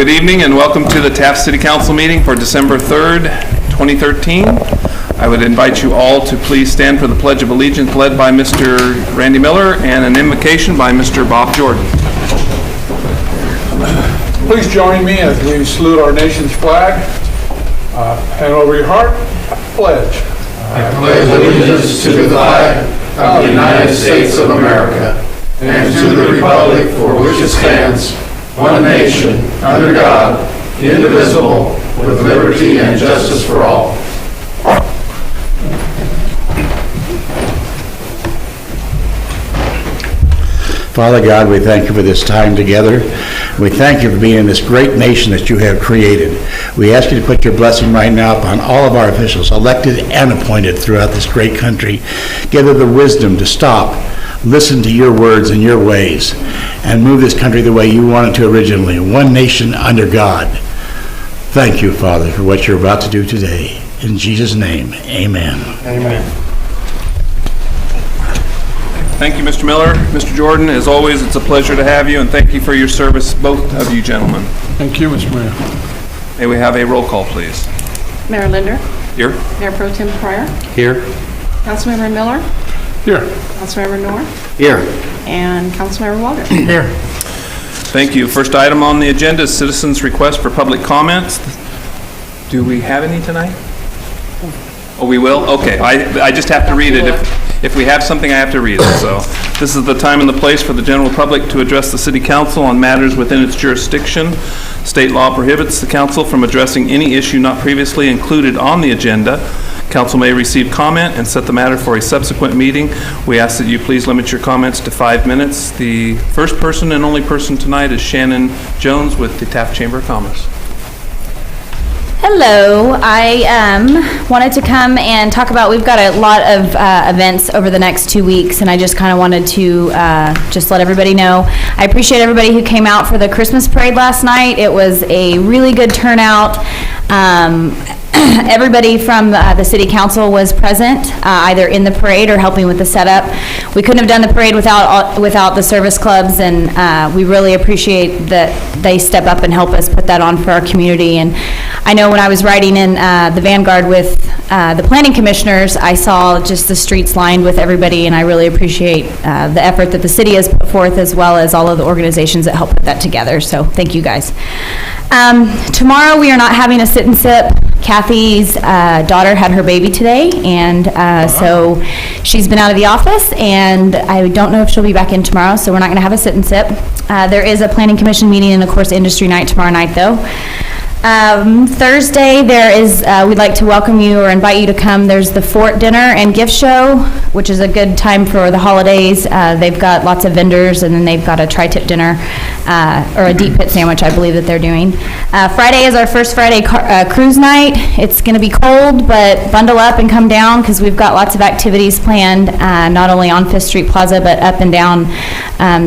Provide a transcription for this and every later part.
Good evening and welcome to the Taft City Council meeting for December 3rd, 2013. I would invite you all to please stand for the Pledge of Allegiance led by Mr. Randy Miller and an invocation by Mr. Bob Jordan. Please join me as we salute our nation's flag. Hand over your heart. Pledge. I pledge allegiance to the flag of the United States of America and to the republic for which it stands, one nation, under God, indivisible, with liberty and justice for all. Father God, we thank you for this time together. We thank you for being in this great nation that you have created. We ask you to put your blessing right now upon all of our officials, elected and appointed throughout this great country. Give them the wisdom to stop, listen to your words and your ways, and move this country the way you wanted to originally, one nation under God. Thank you, Father, for what you're about to do today. In Jesus' name, amen. Amen. Thank you, Mr. Miller. Mr. Jordan, as always, it's a pleasure to have you, and thank you for your service, both of you gentlemen. Thank you, Mr. Mayor. May we have a roll call, please? Mayor Linder. Here. Mayor Pro Tem Pryor. Here. Councilmember Miller. Here. Councilmember North. Here. And Councilmember Waldron. Here. Thank you. First item on the agenda is citizens' request for public comments. Do we have any tonight? Oh, we will? Okay. I just have to read it. If we have something, I have to read it. So this is the time and the place for the general public to address the city council on matters within its jurisdiction. State law prohibits the council from addressing any issue not previously included on the agenda. Council may receive comment and set the matter for a subsequent meeting. We ask that you please limit your comments to 5 minutes. The first person and only person tonight is Shannon Jones with the Taft Chamber of Commerce. Hello, I wanted to come and talk about, we've got a lot of events over the next 2 weeks, and I just kind of wanted to just let everybody know. I appreciate everybody who came out for the Christmas parade last night. It was a really good turnout. Everybody from the city council was present, either in the parade or helping with the setup. We couldn't have done the parade without the service clubs, and we really appreciate that they step up and help us put that on for our community. And I know when I was riding in the Vanguard with the planning commissioners, I saw just the streets lined with everybody, and I really appreciate the effort that the city has put forth, as well as all of the organizations that help put that together. So thank you guys. Tomorrow we are not having a sit and sip. Kathy's daughter had her baby today, and so she's been out of the office, and I don't know if she'll be back in tomorrow, so we're not going to have a sit and sip. There is a planning commission meeting and, of course, industry night tomorrow night, though. Thursday, there is, we'd like to welcome you or invite you to come. There's the Fort Dinner and Gift Show, which is a good time for the holidays. They've got lots of vendors, and then they've got a tri-tip dinner, or a deep pit sandwich, I believe that they're doing. Friday is our first Friday cruise night. It's going to be cold, but bundle up and come down, because we've got lots of activities planned, not only on Fifth Street Plaza, but up and down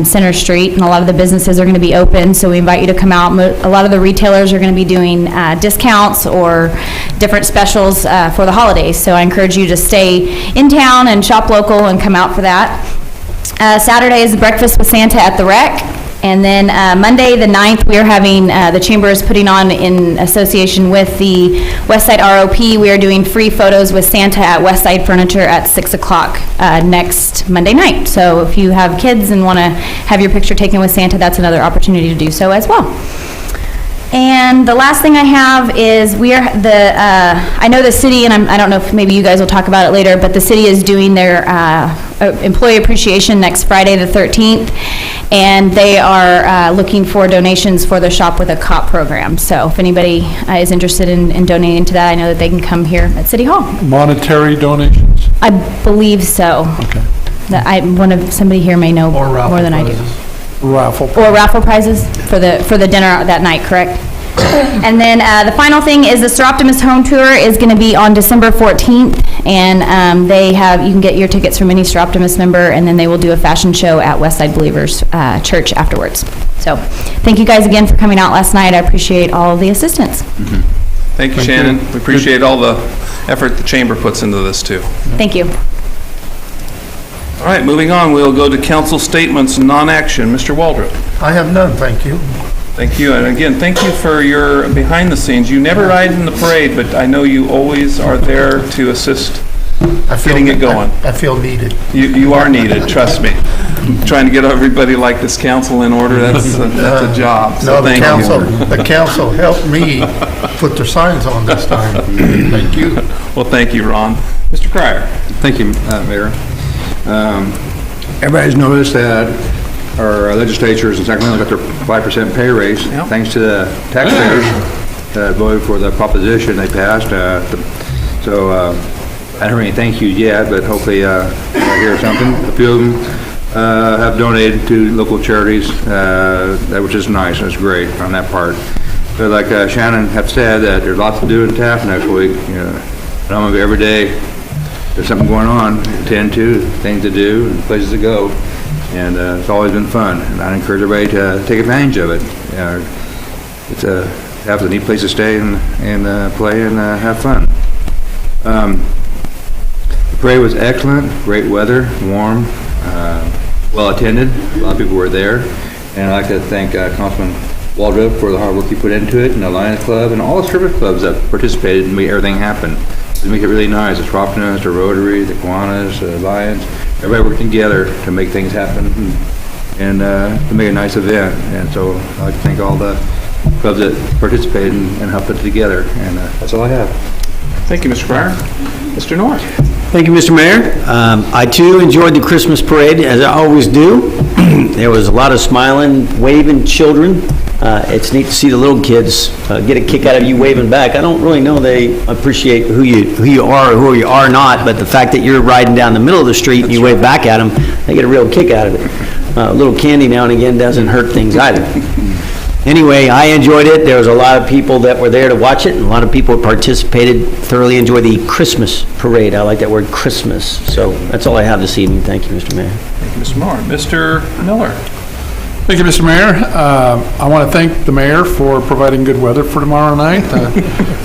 Center Street, and a lot of the businesses are going to be open, so we invite you to come out. A lot of the retailers are going to be doing discounts or different specials for the holidays, so I encourage you to stay in town and shop local and come out for that. Saturday is breakfast with Santa at the Rec, and then Monday the 9th we are having, the Chamber is putting on, in association with the Westside ROP, we are doing free photos with Santa at Westside Furniture at 6 o'clock next Monday night. So if you have kids and want to have your picture taken with Santa, that's another opportunity to do so as well. And the last thing I have is I know the city, and I don't know if maybe you guys will talk about it later, but the city is doing their employee appreciation next Friday the 13th, and they are looking for donations for the Shop with a Cop program. So if anybody is interested in donating to that, I know that they can come here at City Hall. Monetary donations? I believe so. Okay. Somebody here may know more than I do. Raffle. Or raffle prizes for the dinner that night, correct? And then the final thing is the Sir Optimus Home Tour is going to be on December 14th, and you can get your tickets from any Sir Optimus member, and then they will do a fashion show at Westside Believers Church afterwards. So thank you guys again for coming out last night. I appreciate all the assistance. Mm-hmm. Thank you, Shannon. We appreciate all the effort the Chamber puts into this, too. Thank you. All right, moving on, we'll go to council statements, non-action. Mr. Waldron. I have none, thank you. Thank you, and again, thank you for your behind the scenes. You never ride in the parade, but I know you always are there to assist getting it going. I feel needed. You are needed, trust me. Trying to get everybody like this council in order, that's a job, so No, thank you. the council helped me put their signs on this time. Thank you. Well, thank you, Ron. Mr. Cryer? Thank you, Mayor. Everybody's noticed that our legislatures in Sacramento got their 5% pay raise, Yep. thanks to the taxpayers that voted for the proposition they passed. So I don't really thank you yet, but hopefully I'll hear something. A few of them have donated to local charities, which is nice, and it's great on that part. But like Shannon have said, that there's lots to do in Taft next week. You know, and I'm gonna be every day. There's something going on, attend to, things to do, and places to go, and it's always been fun. And I encourage everybody to take advantage of it. It's a neat place to stay and play and have fun. The parade was excellent, great weather, warm, well attended. A lot of people were there, and I'd like to thank Councilman Waldrop for the hard work he put into it, and the Lions Club, and all the service clubs that participated and made everything happen. To make it really nice, the Tropicana, the Rotary, the Kiwanis, the Lions, everybody working together to make things happen and to make a nice event. And so I'd like to thank all the clubs that participated and helped put it together. And that's all I have. Thank you, Mr. Cryer. Mr. North? Thank you, Mr. Mayor. I too enjoyed the Christmas parade, as I always do. There was a lot of smiling, waving children. It's neat to see the little kids get a kick out of you waving back. I don't really know they appreciate who you are or who you are not, but the fact that you're riding down the middle of the street and you wave back at them, they get a real kick out of it. A little candy now and again doesn't hurt things either. Anyway, I enjoyed it. There was a lot of people that were there to watch it, and a lot of people participated, thoroughly enjoyed the Christmas parade. I like that word, Christmas. So that's all I have this evening. Thank you, Mr. Mayor. Thank you, Mr. Moore. Mr. Miller? Thank you, Mr. Mayor. I want to thank the mayor for providing good weather for tomorrow night.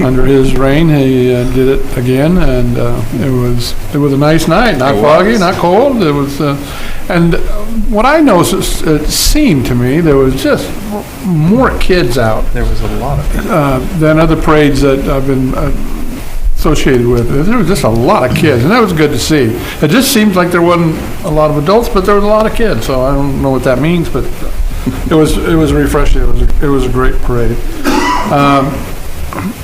Under his reign, he did it again, and it was a nice night. Not foggy, not cold. It was, and what I noticed, it seemed to me, there was just more kids out There was a lot of people. than other parades that I've been associated with. There was just a lot of kids, and that was good to see. It just seems like there wasn't a lot of adults, but there was a lot of kids, so I don't know what that means, but it was refreshing. It was a great parade.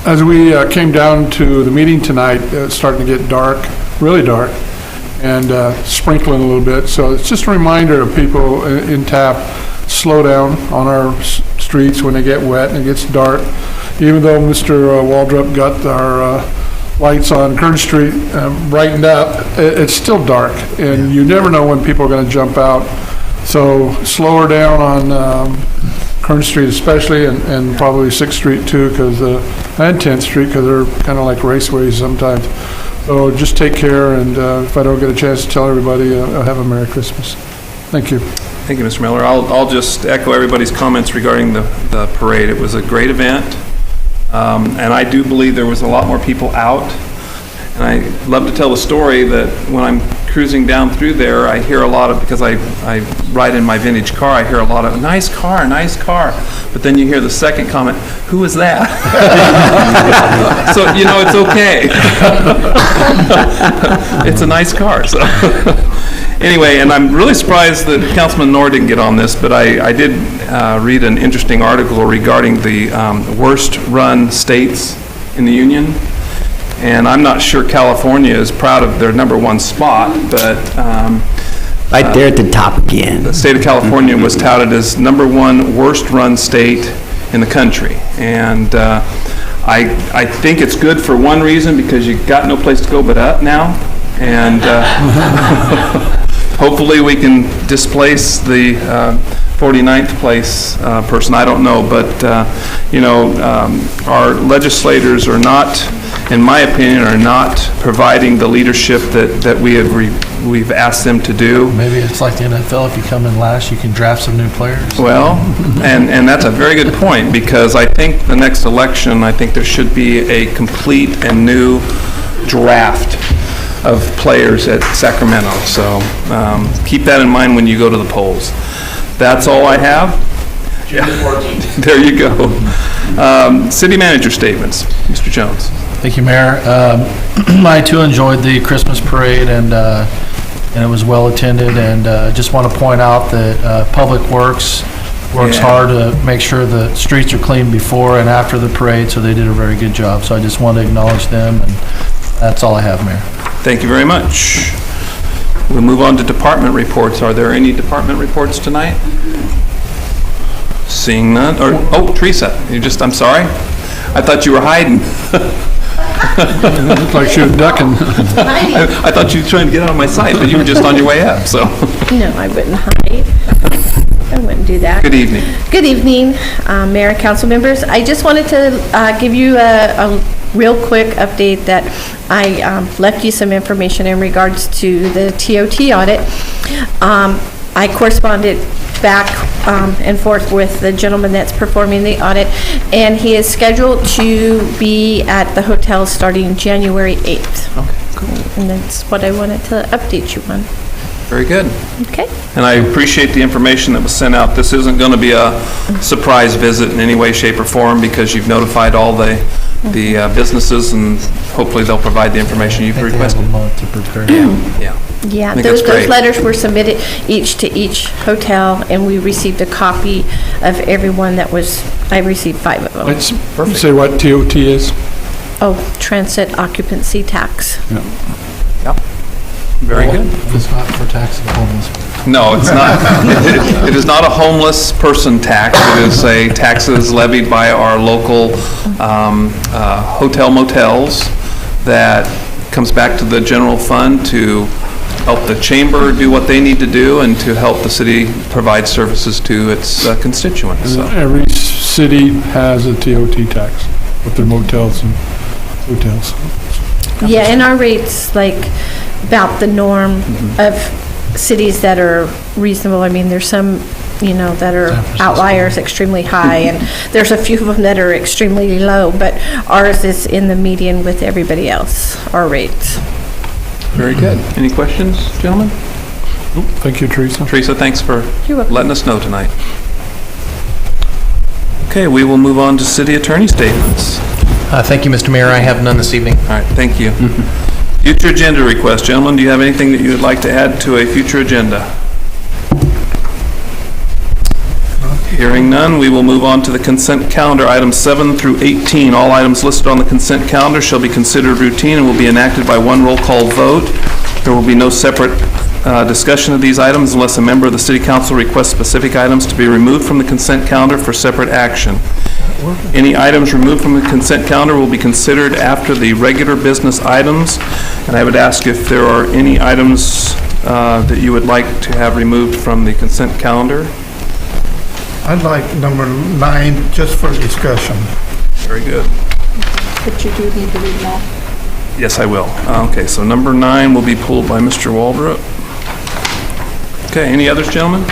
As we came down to the meeting tonight, it's starting to get dark, really dark, and sprinkling a little bit, so it's just a reminder of people in Taft, slow down on our streets when they get wet and it gets dark. Even though Mr. Waldrop got our lights on Kern Street brightened up, it's still dark, and you never know when people are going to jump out. So slow her down on Kern Street especially, and probably 6th Street too, and 10th Street, because they're kind of like raceways sometimes. So just take care, and if I don't get a chance to tell everybody, I'll have a Merry Christmas. Thank you. Thank you, Mr. Miller. I'll just echo everybody's comments regarding the parade. It was a great event, and I do believe there was a lot more people out. And I love to tell the story that when I'm cruising down through there, I hear a lot of, because I ride in my vintage car, I hear a lot of, nice car, nice car. But then you hear the second comment, who was that? So, you know, it's okay. It's a nice car, so. Anyway, and I'm really surprised that Councilman Knorr didn't get on this, but I did read an interesting article regarding the worst run states in the Union. And I'm not sure California is proud of their #1 spot, but Right there at the top again. the state of California was touted as #1 worst run state in the country. And I think it's good for one reason, because you got no place to go but up now. And hopefully we can displace the 49th place person. I don't know, but our legislators are not, in my opinion, are not providing the leadership that we've asked them to do. Maybe it's like the NFL, if you come in last, you can draft some new players. Well, and that's a very good point, because I think the next election, I think there should be a complete and new draft of players at Sacramento. So keep that in mind when you go to the polls. That's all I have. There you go. City manager statements. Mr. Jones. Thank you, Mayor. I too enjoyed the Christmas parade, and it was well attended, and just want to point out that Public Works works hard to make sure the streets are clean before and after the parade, so they did a very good job. So I just want to acknowledge them, and that's all I have, Mayor. Thank you very much. We'll move on to department reports. Are there any department reports tonight? Seeing none, oh, Teresa, I'm sorry. I thought you were hiding. It looked like she was ducking. I thought you were trying to get out of my sight, but you were just on your way up, so. No, I wouldn't hide. I wouldn't do that. Good evening. Good evening, Mayor and council members. I just wanted to give you a real quick update that I left you some information in regards to the TOT audit. I corresponded back and forth with the gentleman that's performing the audit, and he is scheduled to be at the hotel starting January 8th. Okay, cool. And that's what I wanted to update you on. Very good. Okay? And I appreciate the information that was sent out. This isn't going to be a surprise visit in any way, shape, or form because you've notified all the businesses, and hopefully they'll provide the information you've requested. They have a month to prepare. Yeah. Yeah, I think that's those great. letters were submitted each to each hotel, and we received a copy of everyone that was, I received 5 of them. Let's say what TOT is. Oh, transit occupancy tax. Very good. It's not for taxing homeless. No, it's not. It is not a homeless person tax. It is a taxes levied by our local hotel motels that comes back to the general fund to help the chamber do what they need to do and to help the city provide services to its constituents. So. Every city has a TOT tax with their motels and hotels. Yeah, and our rates, like, about the norm of cities that are reasonable. I mean, there's some, that are outliers, extremely high, and there's a few of them that are extremely low, but ours is in the median with everybody else, our rates. Very good. Any questions, gentlemen? Thank you, Teresa. Teresa, thanks for You're welcome. letting us know tonight. Okay, we will move on to city attorney statements. Thank you, Mr. Mayor. I have none this evening. All right, thank you. Future agenda request. Gentlemen, do you have anything that you would like to add to a future agenda? Hearing none, we will move on to the consent calendar, items 7 through 18. All items listed on the consent calendar shall be considered routine and will be enacted by one roll call vote. There will be no separate discussion of these items unless a member of the city council requests specific items to be removed from the consent calendar for separate action. Any items removed from the consent calendar will be considered after the regular business items, and I would ask if there are any items that you would like to have removed from the consent calendar. I'd like number 9, just for discussion. Very good. But you do need to read them all. Yes, I will. Okay, so number 9 will be pulled by Mr. Waldrop. Okay, any others, gentlemen?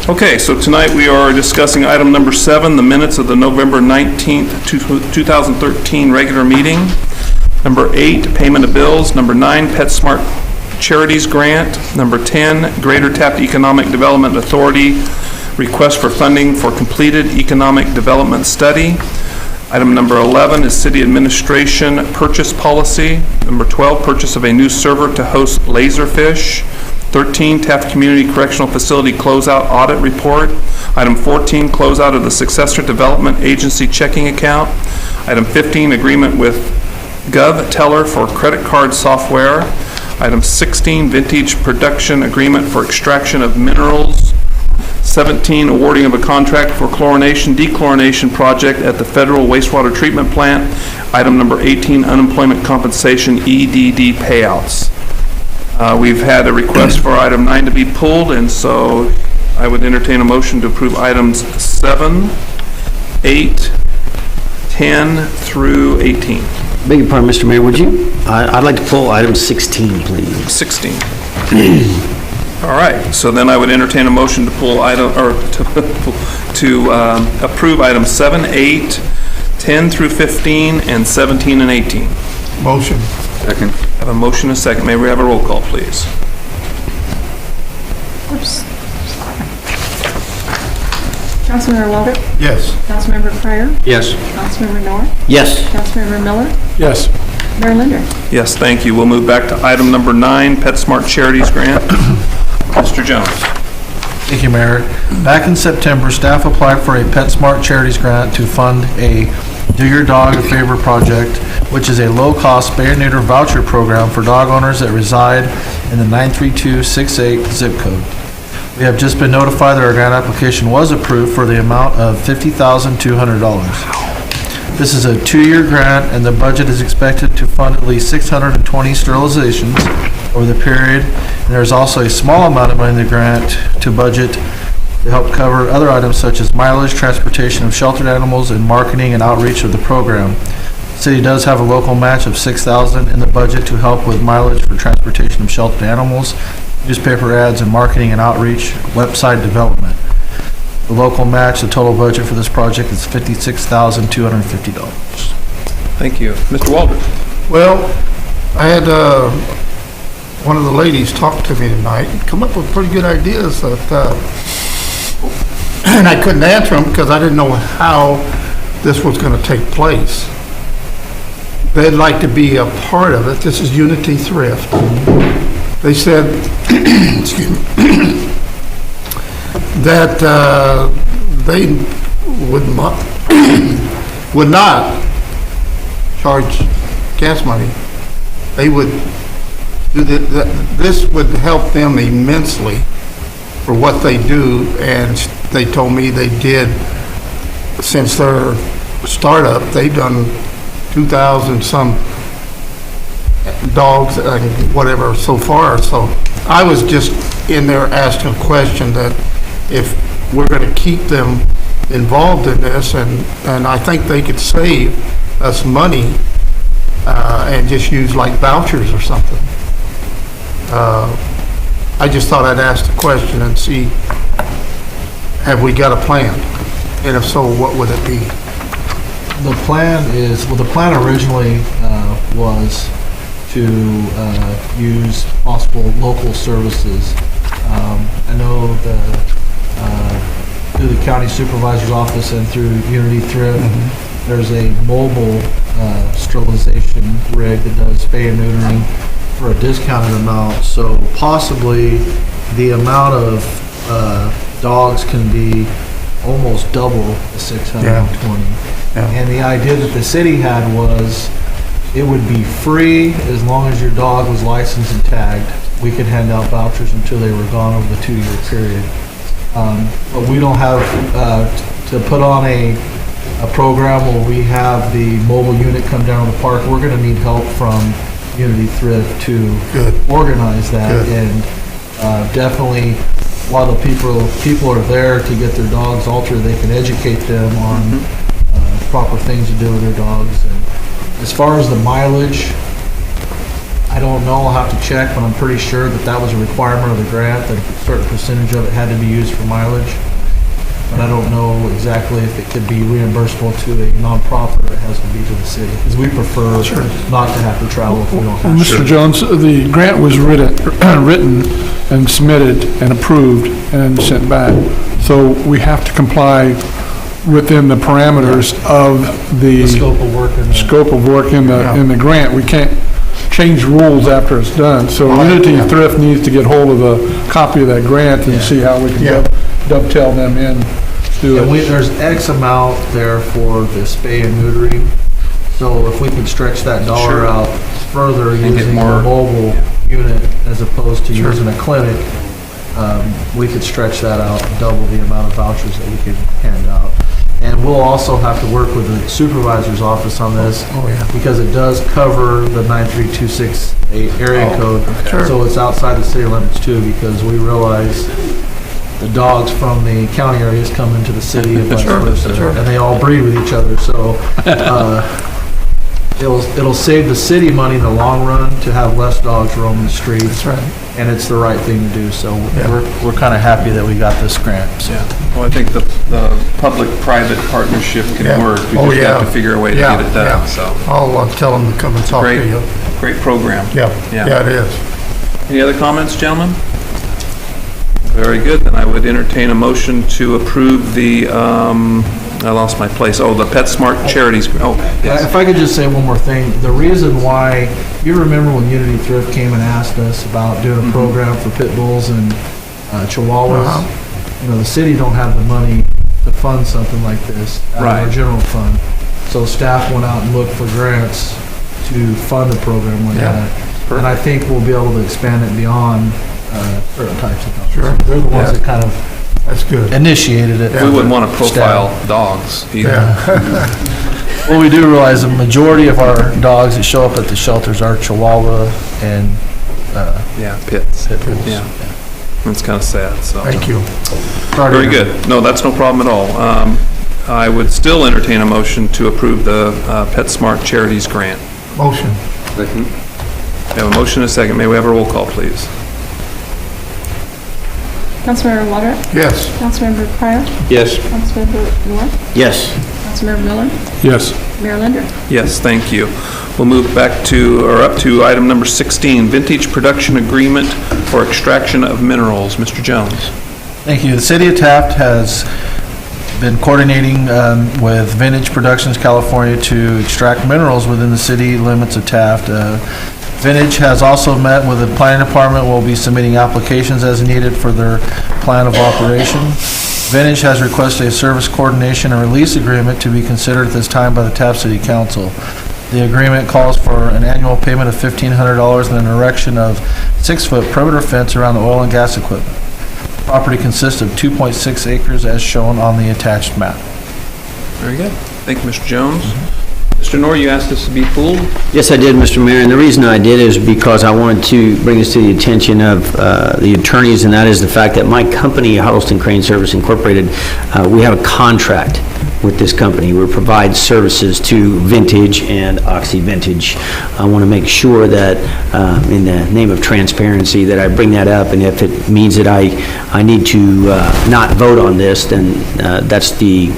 Okay, so tonight we are discussing item number 7, the minutes of the November 19th, 2013 regular meeting. Number 8, payment of bills. Number 9, PetSmart Charities Grant. Number 10, Greater Taft Economic Development Authority request for funding for completed economic development study. Item number 11 is City Administration Purchase Policy. Number 12, purchase of a new server to host Laserfish. 13, Taft Community Correctional Facility Closeout Audit Report. Item 14, closeout of the Successor Development Agency checking account. Item 15, agreement with GovTeller for credit card software. Item 16, vintage production agreement for extraction of minerals. 17, awarding of a contract for chlorination, dechlorination project at the Federal Wastewater Treatment Plant. Item number 18, unemployment compensation, EDD payouts. We've had a request for item 9 to be pulled, and so I would entertain a motion to approve items 7, 8, 10 through 18. Beg your pardon, Mr. Mayor, would you? I'd like to pull item 16, please. 16. All right, so then I would entertain a motion to pull item, or to approve items 7, 8, 10 through 15, and 17 and 18. Motion. Second. I have a motion and a second. May we have a roll call, please? Councilmember Walter? Yes. Councilmember Pryor? Yes. Councilmember North? Yes. Councilmember Miller? Yes. Mayor Linder? Yes, thank you. We'll move back to item number 9, PetSmart Charities Grant. Mr. Jones. Thank you, Mayor. Back in September, staff applied for a PetSmart Charities Grant to fund a Do Your Dog a Favor project, which is a low-cost spay and neuter voucher program for dog owners that reside in the 93268 zip code. We have just been notified that our grant application was approved for the amount of $50,200. This is a 2-year grant, and the budget is expected to fund at least 620 sterilizations over the period. And there's also a small amount of money in the grant to budget to help cover other items such as mileage, transportation of sheltered animals, and marketing and outreach of the program. The city does have a local match of $6,000 in the budget to help with mileage for transportation of sheltered animals, newspaper ads, and marketing and outreach, website development. The local match, the total budget for this project is $56,250. Thank you. Mr. Walters. Well, I had one of the ladies talk to me tonight and come up with pretty good ideas that, and I couldn't answer them because I didn't know how this was going to take place. They'd like to be a part of it. This is Unity Thrift. They said, excuse me, that they would not charge gas money. They would do this would help them immensely for what they do, and they told me they did, since their startup, they've done 2,000 some dogs and whatever so far. So I was just in there asking a question that if we're going to keep them involved in this, and I think they could save us money and just use like vouchers or something. I just thought I'd ask the question and see, have we got a plan? And if so, what would it be? The plan is, well, the plan originally was to use possible local services. I know through the county supervisor's office and through Unity Thrift, there's a mobile sterilization rig that does spay and neutering for a discounted amount. So possibly the amount of dogs can be almost double the 620. And the idea that the city had was it would be free as long as your dog was licensed and tagged. We could hand out vouchers until they were gone over the 2-year period. But we don't have to put on a program where we have the mobile unit come down to the park. We're going to need help from Unity Thrift to organize that. And definitely, while the people are there to get their dogs altered, they can educate them on proper things to do with their dogs. And as far as the mileage, I don't know, I'll have to check, but I'm pretty sure that was a requirement of the grant, that a certain percentage of it had to be used for mileage. But I don't know exactly if it could be reimbursable to a nonprofit or it has to be to the city, because we prefer not to have to travel if we don't have to. Mr. Jones, the grant was written and submitted and approved and sent back. So we have to comply within the parameters of the Scope of work in the grant. We can't change rules after it's done. So Unity Thrift needs to get hold of a copy of that grant and see how we can dovetail them in. There's X amount there for the spay and neutering. So if we can stretch that dollar out further using a mobile unit as opposed to using a clinic, we could stretch that out and double the amount of vouchers that we could hand out. And we'll also have to work with the supervisor's office on this because it does cover the 93268 area code. So it's outside the city limits too, because we realize the dogs from the county areas come into the city and vice versa, and they all breed with each other. So it'll save the city money in the long run to have less dogs roaming the streets. That's right. And it's the right thing to do. So we're kind of happy that we got this grant. So. Well, I think the public-private partnership can work. We just have to figure a way to get it done. So I'll tell them to come and talk to you. Great program. Yeah, it is. Any other comments, gentlemen? Very good. Then I would entertain a motion to approve the, I lost my place. Oh, the PetSmart Charities. Oh, yes. If I could just say one more thing, the reason why, you remember when Unity Thrift came and asked us about doing a program for pit bulls and chihuahuas? You know, the city don't have the money to fund something like this out of our Right. general fund. So staff went out and looked for grants to fund a program like that. And I think we'll be able to expand it beyond certain types of dogs. Sure. They're the ones that kind of That's good. initiated it. We wouldn't want to profile dogs either. Well, we do realize the majority of our dogs that show up at the shelters are Chihuahua and Yeah, pits. pit bulls. Yeah. It's kind of sad, so. Thank you. Very good. No, that's no problem at all. I would still entertain a motion to approve the PetSmart Charities Grant. Motion. Second. We have a motion and a second. May we have a roll call, please? Councilmember Woodruff, Yes. Councilmember Pryor, Yes. Councilmember North, Yes. Councilmember Miller, Yes. Mayor Linder. Yes, thank you. We'll move back to, or up to item number 16, Vintage Production Agreement for Extraction of Minerals. Mr. Jones. Thank you. The city of Taft has been coordinating with Vintage Productions California to extract minerals within the city limits of Taft. Vintage has also met with the planning department, will be submitting applications as needed for their plan of operation. Vintage has requested a service coordination and release agreement to be considered at this time by the Taft City Council. The agreement calls for an annual payment of $1,500 and an erection of 6-foot perimeter fence around the oil and gas equipment. Property consists of 2.6 acres as shown on the attached map. Very good. Thank you, Mr. Jones. Mr. Knorr, you asked us to be pooled? Yes, I did, Mr. Mayor, and the reason I did is because I wanted to bring this to the attention of the attorneys, and that is the fact that my company, Huddleston Crane Service Incorporated, we have a contract with this company. We provide services to Vintage and Oxy Vintage. I want to make sure that, in the name of transparency, that I bring that up, and if it means that I need to not vote on this, then that's the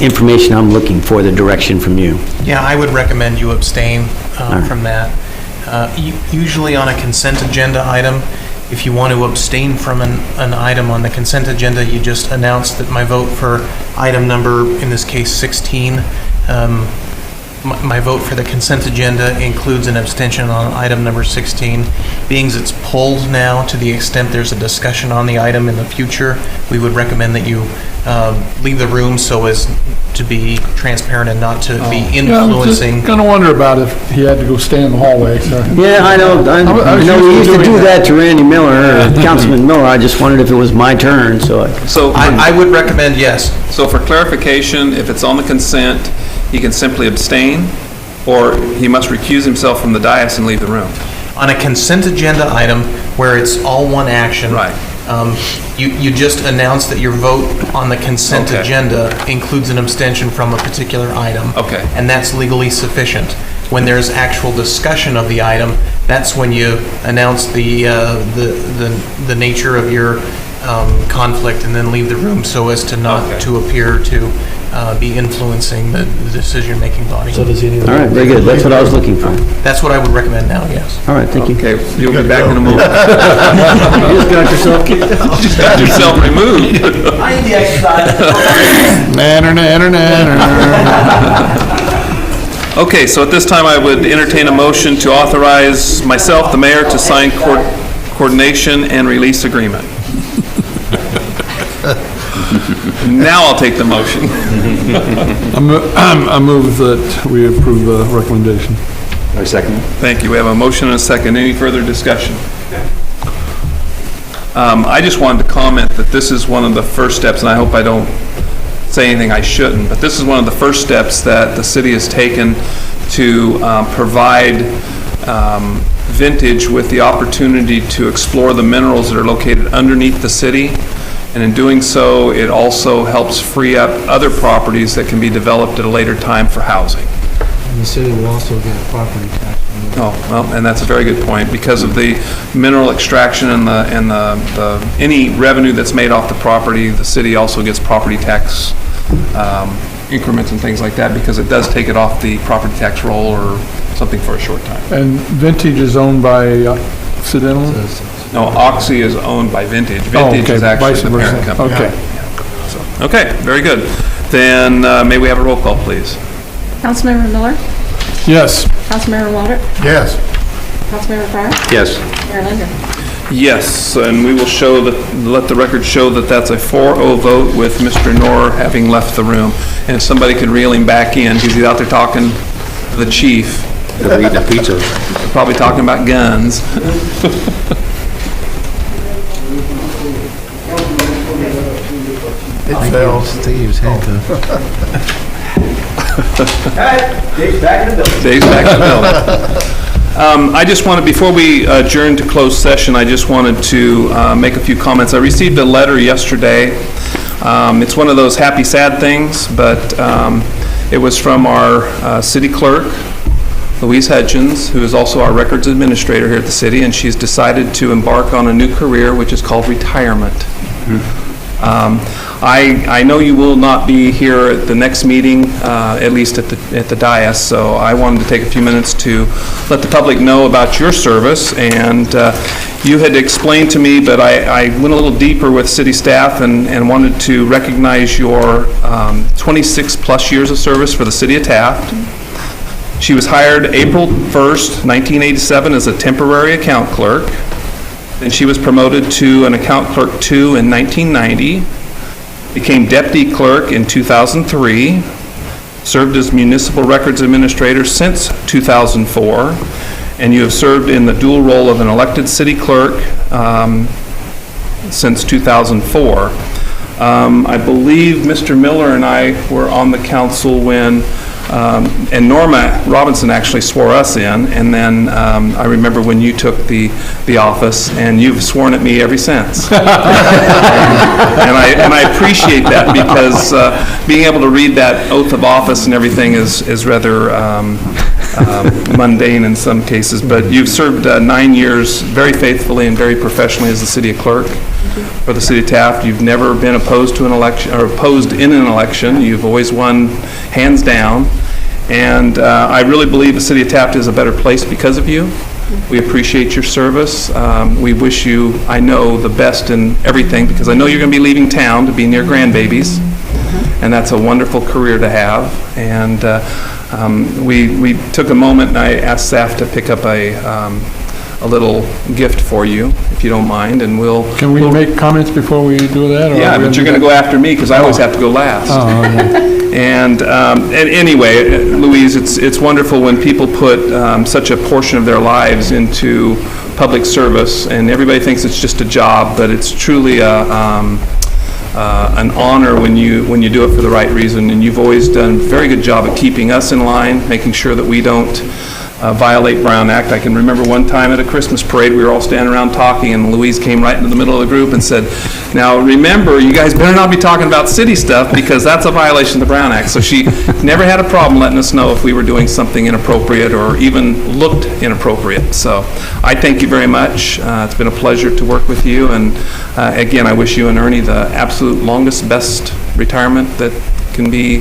information I'm looking for, the direction from you. Yeah, I would recommend you abstain right. from that. Usually on a consent agenda item, if you want to abstain from an item on the consent agenda, you just announce that my vote for item number, in this case 16, my vote for the consent agenda includes an abstention on item number 16. Being as it's pulled now, to the extent there's a discussion on the item in the future, we would recommend that you leave the room so as to be transparent and not to be influencing. Kind of wonder about if he had to go stay in the hallway, so. Yeah, I know, I know we used to do that to Randy Miller, or Councilman Miller. I just wondered if it was my turn, so. So, I would recommend yes. so for clarification, if it's on the consent, he can simply abstain, or he must recuse himself from the dais and leave the room? On a consent agenda item where it's all one action. Right. You just announce that your vote on the consent Okay. agenda includes an abstention from a particular item. Okay. And that's legally sufficient. When there's actual discussion of the item, that's when you announce the nature of your conflict and then leave the room so as to not Okay. to appear to be influencing the decision-making body. So does he need? All right, very good. That's what I was looking for. That's what I would recommend now, yes. All right, thank you. Okay, you'll be back in a moment. You just got yourself kicked out. Just got yourself removed. I need the exercise. Okay, so at this time, I would entertain a motion to authorize myself, the mayor, to sign coordination and release agreement. Now I'll take the motion. I move that we approve the recommendation. I second. Thank you. We have a motion and a second. Any further discussion? I just wanted to comment that this is one of the first steps, and I hope I don't say anything I shouldn't, but this is one of the first steps that the city has taken to provide Vintage with the opportunity to explore the minerals that are located underneath the city. And in doing so, it also helps free up other properties that can be developed at a later time for housing. And the city will also get property tax. Oh, well, and that's a very good point. Because of the mineral extraction and any revenue that's made off the property, the city also gets property tax increments and things like that, because it does take it off the property tax roll or something for a short time. And Vintage is owned by Occidental? No, Oxy is owned by Vintage. Oh, Vintage okay, is actually vice the versa. parent company. Okay. Okay, very good. Then may we have a roll call, please? Councilmember Miller, Yes. Councilmember Waltrip, Yes. Councilmember Fryer, Yes. Mayor Linder. Yes, and we will show that, let the record show that that's a 4-0 vote with Mr. Knorr having left the room. And if somebody could reel him back in, because he's out there talking to the chief, They're eating a pizza. probably talking about guns. It fails. Steve's handcuffed. Dave's back in the building. Dave's back in the building. I just wanted, before we adjourn to closed session, I just wanted to make a few comments. I received a letter yesterday. It's one of those happy, sad things, but it was from our city clerk, Louise Hudgens, who is also our records administrator here at the city, and she's decided to embark on a new career, which is called retirement. I know you will not be here at the next meeting, at least at the dais, so I wanted to take a few minutes to let the public know about your service. And you had explained to me, but I went a little deeper with city staff and wanted to recognize your 26-plus years of service for the city of Taft. She was hired April 1st, 1987 as a temporary account clerk. Then she was promoted to an account clerk 2 in 1990, became deputy clerk in 2003, served as municipal records administrator since 2004, and you have served in the dual role of an elected city clerk since 2004. I believe Mr. Miller and I were on the council when and Norma Robinson actually swore us in, and then I remember when you took the office, and you've sworn at me ever since. And I appreciate that, because being able to read that oath of office and everything is rather mundane in some cases, but you've served 9 years very faithfully and very professionally as the city clerk for the city of Taft. You've never been opposed to an election, or opposed in an election. You've always won hands down. And I really believe the city of Taft is a better place because of you. We appreciate your service. We wish you, I know, the best in everything, because I know you're going to be leaving town to be near grandbabies, and that's a wonderful career to have. And we took a moment, and I asked staff to pick up a little gift for you, if you don't mind, and we'll... Can we make comments before we do that? or Yeah, are we but you're going to go after me, because I always have to go last. Oh, okay. And anyway, Louise, it's wonderful when people put such a portion of their lives into public service, and everybody thinks it's just a job, but it's truly an honor when you do it for the right reason. And you've always done a very good job at keeping us in line, making sure that we don't violate Brown Act. I can remember one time at a Christmas parade, we were all standing around talking, and Louise came right into the middle of the group and said, "Now remember, you guys better not be talking about city stuff, because that's a violation of the Brown Act." So she never had a problem letting us know if we were doing something inappropriate or even looked inappropriate. So I thank you very much. It's been a pleasure to work with you, and again, I wish you and Ernie the absolute longest, best retirement that can be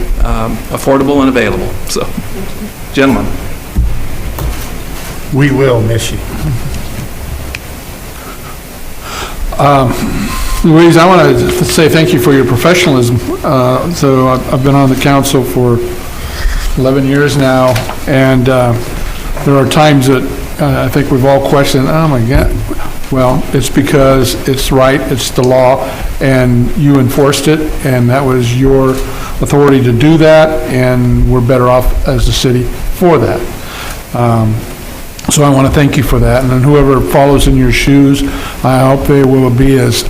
affordable and available. So, gentlemen. We will miss you. Louise, I want to say thank you for your professionalism. So I've been on the council for 11 years now, and there are times that I think we've all questioned, oh my God. Well, it's because it's right, it's the law, and you enforced it, and that was your authority to do that, and we're better off as a city for that. So I want to thank you for that, and then whoever follows in your shoes, I hope they will be as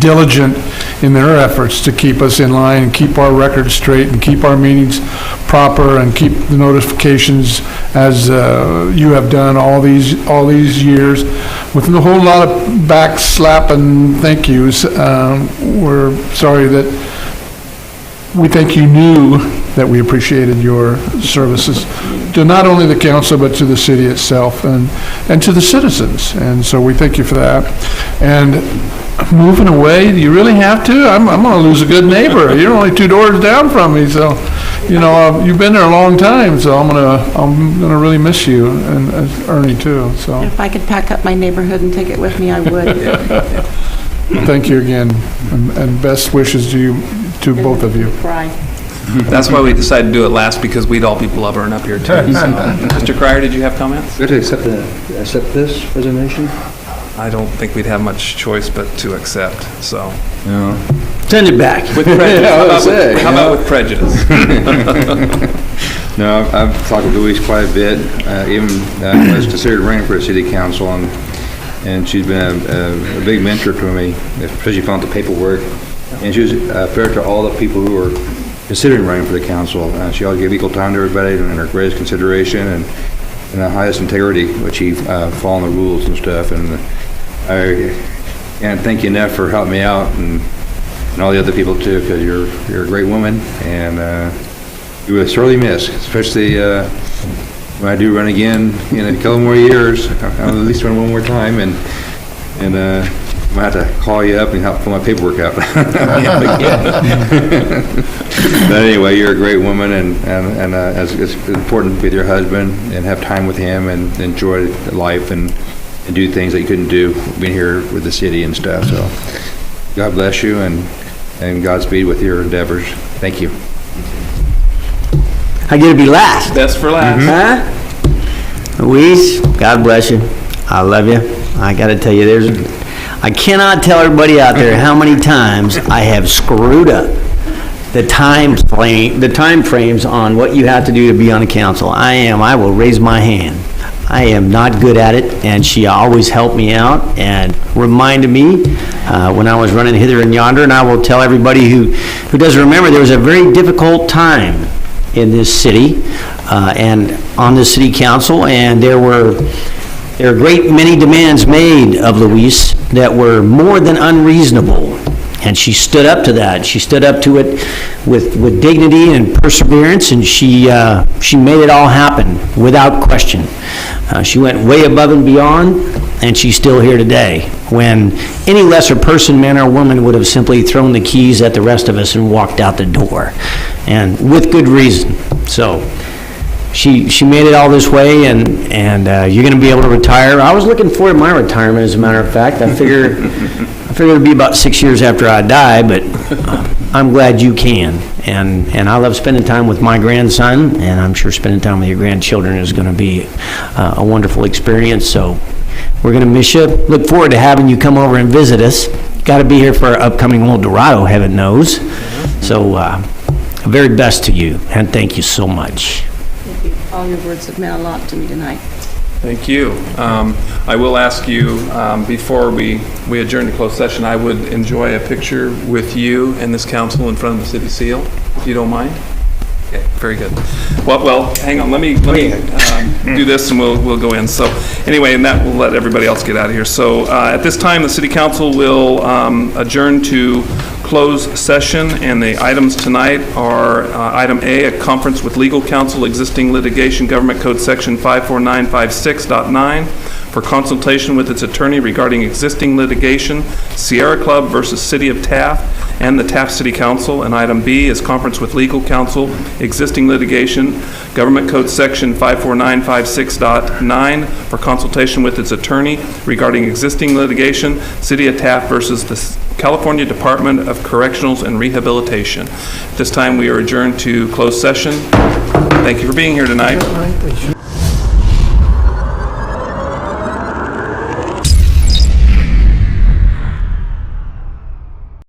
diligent in their efforts to keep us in line and keep our records straight and keep our meetings proper and keep the notifications as you have done all these years with a whole lot of backslapping thank yous. We're sorry that we think you knew that we appreciated your services to not only the council, but to the city itself and to the citizens. And so we thank you for that. And moving away, do you really have to? I'm going to lose a good neighbor. You're only 2 doors down from me, so, you know, you've been there a long time, so I'm gonna really miss you, and Ernie too, so. If I could pack up my neighborhood and take it with me, I would. Thank you again, and best wishes to you, to both of you. Cry. That's why we decided to do it last, because we'd all be blubbering up here too. So, Mr. Cryer, did you have comments? Good to accept this resignation? I don't think we'd have much choice but to accept, so. No. Send it back. With prejudice. Yeah, I was gonna say, How about with prejudice? No, I've talked with Louise quite a bit, even was considered running for the city council, and she's been a big mentor to me, especially found the paperwork. And she was fair to all the people who were considering running for the council. She always gave equal time to everybody and her greatest consideration and the highest integrity, which she following the rules and stuff. And I can't thank you enough for helping me out and all the other people too, because you're a great woman, and you will sorely miss, especially when I do run again in a couple more years. I'll at least run one more time, and I might have to call you up and help pull my paperwork out. But anyway, you're a great woman, and it's important to be with your husband and have time with him and enjoy life and do things that you couldn't do being here with the city and stuff. So God bless you, and Godspeed with your endeavors. Thank you. I get to be last. Best for last. Huh? Louise, God bless you. I love you. I got to tell you, I cannot tell everybody out there how many times I have screwed up the time frames on what you have to do to be on a council. I will raise my hand. I am not good at it, and she always helped me out and reminded me when I was running hither and yonder. And I will tell everybody who doesn't remember, there was a very difficult time in this city and on the city council, and there were a great many demands made of Louise that were more than unreasonable. And she stood up to that. She stood up to it with dignity and perseverance, and she made it all happen without question. She went way above and beyond, and she's still here today, when any lesser person, man or woman, would have simply thrown the keys at the rest of us and walked out the door, and with good reason. So she made it all this way, and you're going to be able to retire. I was looking forward to my retirement, as a matter of fact. I figured it'd be about 6 years after I die, but I'm glad you can. And I love spending time with my grandson, and I'm sure spending time with your grandchildren is going to be a wonderful experience. So we're going to miss you. Look forward to having you come over and visit us. Got to be here for our upcoming Old Dorado, heaven knows. So very best to you, and thank you so much. Thank you. All your words have meant a lot to me tonight. Thank you. I will ask you, before we adjourn to closed session, I would enjoy a picture with you and this council in front of the city seal, if you don't mind. Okay, very good. Well, hang on, let me do this and we'll go in. So anyway, and that will let everybody else get out of here. So at this time, the city council will adjourn to closed session, and the items tonight are item A, a conference with legal counsel, existing litigation, Government Code Section 54956.9, for consultation with its attorney regarding existing litigation, Sierra Club versus City of Taft and the Taft City Council. And item B is conference with legal counsel, existing litigation, Government Code Section 54956.9, for consultation with its attorney regarding existing litigation, City of Taft versus the California Department of Correctionals and Rehabilitation. At this time, we are adjourned to closed session. Thank you for being here tonight.